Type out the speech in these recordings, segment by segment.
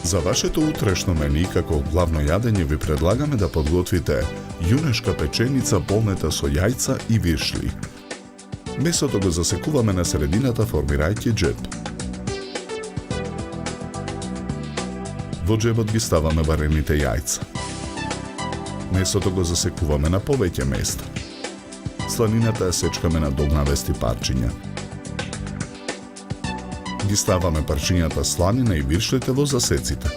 За вашето утрешно мени како главно јадење ви предлагаме да подготвите јунешка печеница полнета со јајца и виршли. Месото го засекуваме на средината формирајќи џеб. Во џебот ги ставаме варените јајца. Месото го засекуваме на повеќе места. Сланината ја сечкаме на долнавести парчиња. Ги ставаме парчињата сланина и виршлите во засеците.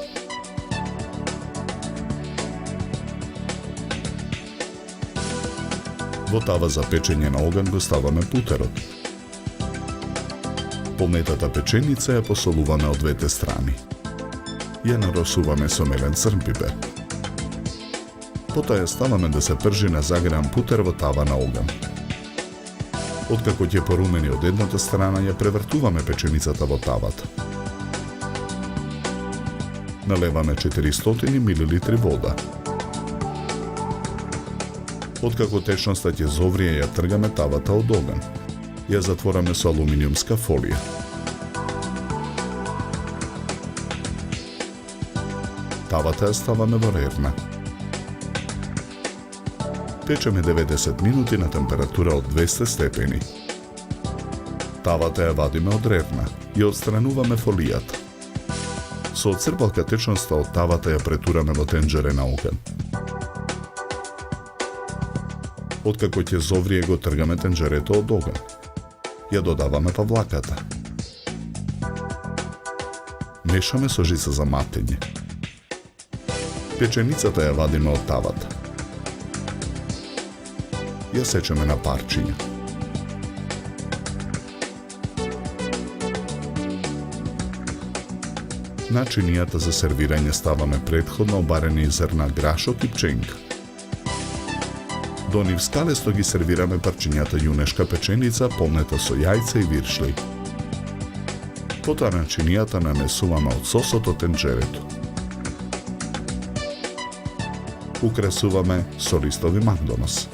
Во тава за печење на оган го ставаме путерот. Полнетата печеница ја посолуваме од двете страни. Ја наросуваме со мелен црн пипер. Потоа ја ставаме да се пржи на загреан путер во тава на оган. Откако ќе порумени од едната страна, ја превртуваме печеницата во тавата. Налеваме 400 мл вода. Откако течноста ќе зоврие, ја тргаме тавата од оган. Ја затвораме со алуминиумска фолија. Тавата ја ставаме во ревна. Печеме 90 минути на температура од 200 степени. Тавата ја вадиме од ревна и отстрануваме фолијата. Со отцрпалка течноста од тавата ја претураме во тенџере на оган. Откако ќе зоврие, го тргаме тенџерето од оган. Ја додаваме павлаката. Мешаме со жица за матење. Печеницата ја вадиме од тавата. Ја сечеме на парчиња. На чинијата за сервирање ставаме претходно обарени зрна грашок и пченка. До нив скалесто ги сервираме парчињата јунешка печеница полнета со јајца и виршли. Потоа на чинијата нанесуваме од сосот од тенџерето. Украсуваме со листови мандонос.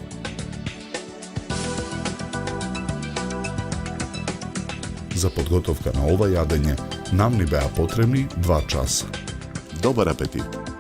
За подготовка на ова јадење нам ни беа потребни 2 часа. Добар апетит!